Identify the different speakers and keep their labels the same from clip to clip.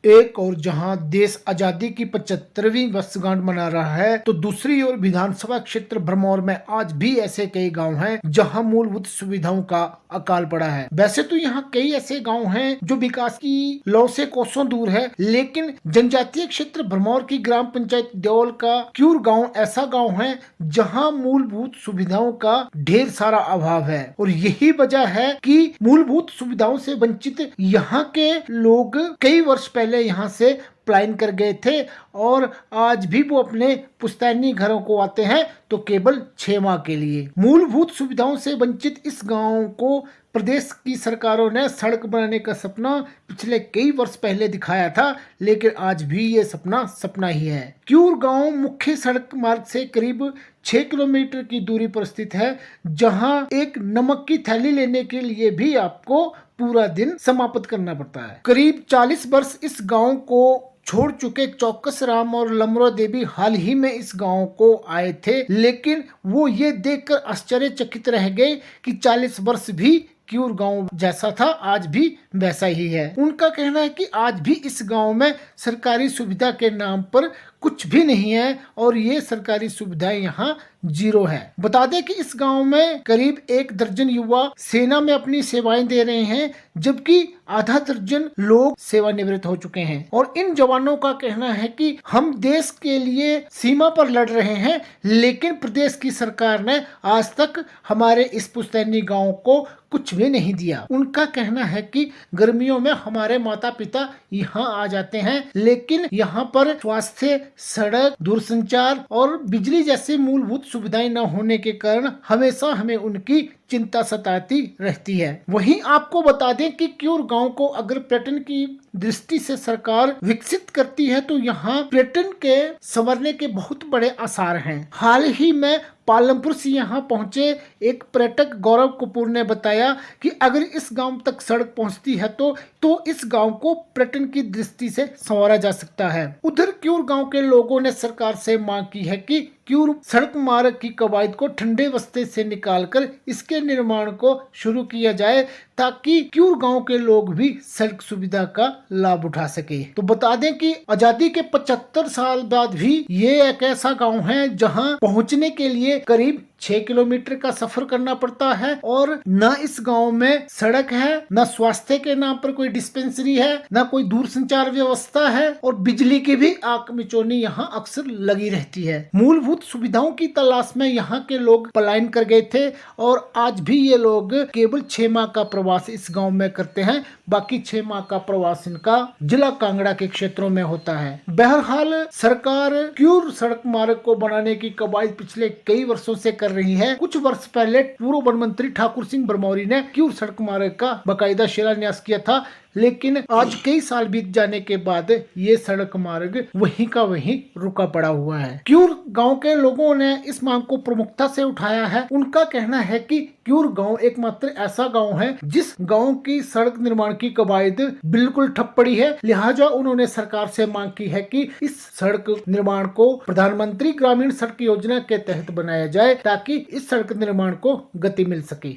Speaker 1: एक और जहां देश आजादी की 75वीं वर्षगांठ मना रहा है, तो दूसरी ओर विधानसभा क्षेत्र भरमौर में आज भी ऐसे कई गांव हैं जहां मूलभूत सुविधाओं का अकाल पड़ा है। वैसे तो यहाँ कई ऐसे गांव हैं जो विकास की लौ से कोसों दूर है, लेकिन जनजातीय क्षेत्र भरमौर की ग्राम पंचायत देओल का क्यूर गाँव ऐसा गाँव है जहाँ मूलभूत सुविधाओं का ढेर सारा अभाव है। और यही वजह है कि मूलभूत सुविधाओं से वंचित यहाँ के लोग कई वर्ष पहले यहाँ से पलायन कर गए थे और आज भी वो अपने पुश्तैनी घरों को आते हैं तो केवल 6 माह के लिए। मूलभूत सुविधाओं से वंचित इस गांव को प्रदेश की सरकारों ने सड़क बनाने का सपना पिछले कई वर्ष पहले दिखाया था, लेकिन आज भी ये सपना सपना ही है। क्यूर गांव मुख्य सड़क मार्ग से करीब 6 किलोमीटर की दूरी पर स्थित है, जहां एक नमक की थैली लेने के लिए भी आपको पूरा दिन समाप्त करना पड़ता है। करीब 40 वर्ष इस गांव को छोड़ चुके चौकस राम और लमरो देवी हाल ही में इस गांव को आए थे, लेकिन वो ये देखकर आश्चर्यचकित रह गए कि 40 वर्ष भी क्यूर गांव जैसा था आज भी वैसा ही है। उनका कहना है कि आज भी इस गांव में सरकारी सुविधा के नाम पर कुछ भी नहीं है और ये सरकारी सुविधाएं यहाँ जीरो है। बता दें कि इस गांव में करीब 1 दर्जन युवा सेना में अपनी सेवाएं दे रहे हैं, जबकि आधा दर्जन लोग सेवानिवृत्त हो चुके हैं। और इन जवानों का कहना है कि हम देश के लिए सीमा पर लड़ रहे हैं, लेकिन प्रदेश की सरकार ने आज तक हमारे इस पुश्तैनी गांव को कुछ भी नहीं दिया। उनका कहना है कि गर्मियों में हमारे माता पिता यहाँ आ जाते हैं, लेकिन यहाँ पर स्वास्थ्य, सड़क, दूरसंचार और बिजली जैसी मूलभूत सुविधाएं न होने के कारण हमेशा हमें उनकी चिंता सताती रहती है। वहीं आपको बता दें कि क्यूर गांव को अगर पर्यटन की दृष्टि से सरकार विकसित करती है तो यहाँ पर्यटन के संवरने के बहुत बड़े आसार हैं। हाल ही में पालमपुर से यहाँ पहुंचे एक पर्यटक गौरव कपूर ने बताया कि अगर इस गांव तक सड़क पहुंचती है तो इस गांव को पर्यटन की दृष्टि से संवारा जा सकता है। उधर क्यूर गांव के लोगों ने सरकार से मांग की है कि क्यूर सड़क मार्ग की कवायद को ठंडे बस्ते से निकालकर इसके निर्माण को शुरू किया जाए, ताकि क्यूर गांव के लोग भी सड़क सुविधा का लाभ उठा सके। तो बता दें कि आजादी के 75 साल बाद भी ये एक ऐसा गांव है जहां पहुंचने के लिए करीब 6 किलोमीटर का सफर करना पड़ता है और न इस गांव में सड़क है, न स्वास्थ्य के नाम पर कोई डिस्पेंसरी है, न कोई दूरसंचार व्यवस्था है और बिजली की भी आंख मिचौनी यहाँ अक्सर लगी रहती है। मूलभूत सुविधाओं की तलाश में यहाँ के लोग पलायन कर गए थे और आज भी ये लोग केवल 6 माह का प्रवास इस गाँव में करते हैं। बाकी 6 माह का प्रवास इनका जिला कांगड़ा के क्षेत्रों में होता है। बहरहाल सरकार क्यूर सड़क मार्ग को बनाने की कवायद पिछले कई वर्षों से कर रही है। कुछ वर्ष पहले पूर्व वन मंत्री ठाकुर सिंह भरमौरी ने क्यूर सड़क मार्ग का बाकायदा शिलान्यास किया था, लेकिन आज कई साल बीत जाने के बाद ये सड़क मार्ग वहीं का वहीं रुका पड़ा हुआ है। क्यूर गांव के लोगों ने इस मांग को प्रमुखता से उठाया है। उनका कहना है कि क्यूर गांव एकमात्र ऐसा गांव है जिस गांव की सड़क निर्माण की कवायद बिल्कुल ठप पड़ी है, लिहाजा उन्होंने सरकार से मांग की है कि इस सड़क निर्माण को प्रधानमंत्री ग्रामीण सड़क योजना के तहत बनाया जाए, ताकि इस सड़क निर्माण को गति मिल सके।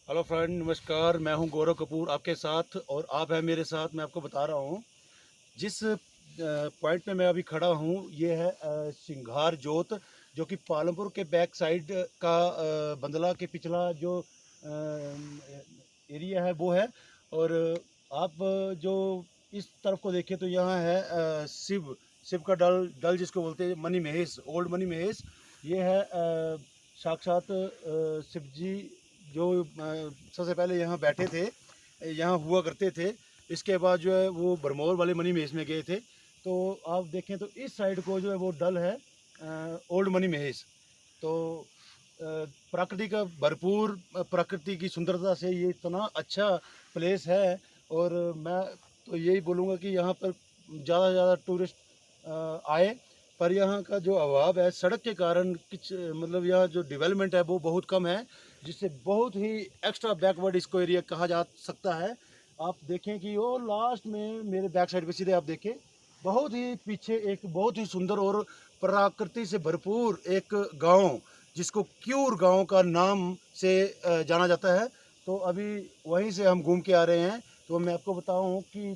Speaker 2: हेलो फ्रेंड, नमस्कार। मैं हूं गौरव कपूर आपके साथ और आप हैं मेरे साथ। मैं आपको बता रहा हूं जिस पॉइंट पे मैं अभी खड़ा हूं ये है सिंघार जोत, जो कि पालमपुर के बैक साइड का बंदला के पिछला जो एरिया है वो है। और आप जो इस तरफ को देखें तो यहाँ है शिव का डल जिसको बोलते हैं money Mahesh, old money Mahesh. ये है साक्षात शिव जी जो सबसे पहले यहाँ बैठे थे, यहाँ हुआ करते थे। इसके बाद जो है वो भरमौर वाले मनी महेश में गए थे। तो आप देखें तो इस साइड को जो है वो डल है ओल्ड मनी महेश। तो प्रकृति का भरपूर, प्रकृति की सुंदरता से ये इतना अच्छा प्लेस है। और मैं तो यही बोलूँगा कि यहाँ पर ज़्यादा से ज़्यादा टूरिस्ट आए, पर यहाँ का जो अभाव है सड़क के कारण कुछ मतलब यहाँ जो डेवलपमेंट है वो बहुत कम है, जिससे बहुत ही एक्स्ट्रा बैकवर्ड इसको एरिया कहा जा सकता है। आप देखें कि वो लास्ट में मेरे बैक साइड पे सीधे आप देखें बहुत ही पीछे एक बहुत ही सुंदर और प्रकृति से भरपूर एक गांव जिसको क्यूर गांव का नाम से जाना जाता है। तो अभी वहीं से हम घूम के आ रहे हैं। तो मैं आपको बताऊं कि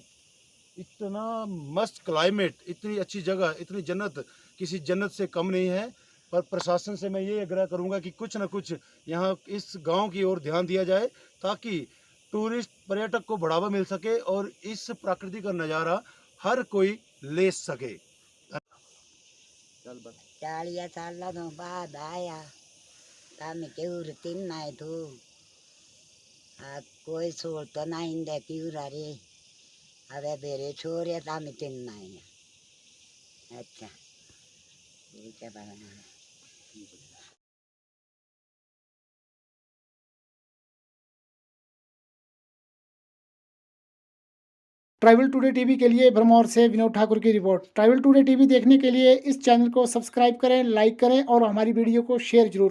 Speaker 2: इतना मस्त क्लाइमेट, इतनी अच्छी जगह, इतनी जन्नत किसी जन्नत से कम नहीं है। पर प्रशासन से मैं ये आग्रह करूंगा कि कुछ ना कुछ यहाँ इस गांव की ओर ध्यान दिया जाए, ताकि टूरिस्ट पर्यटक को बढ़ावा मिल सके और इस प्रकृति का नज़ारा हर कोई ले सके।
Speaker 3: 40 सालों बाद आया तामी केवूर तीन नाय तू आ कोई सोलत नहीं दे केवूरा रे अबे बेरे छोरे तामी तीन नाय अच्छा ठीक है बना
Speaker 1: ट्रैवल टुडे टीवी के लिए भरमौर से विनोद ठाकुर की रिपोर्ट। ट्रैवल टुडे टीवी देखने के लिए इस चैनल को सब्सक्राइब करें, लाइक करें और हमारी वीडियो को शेयर जरूर करें।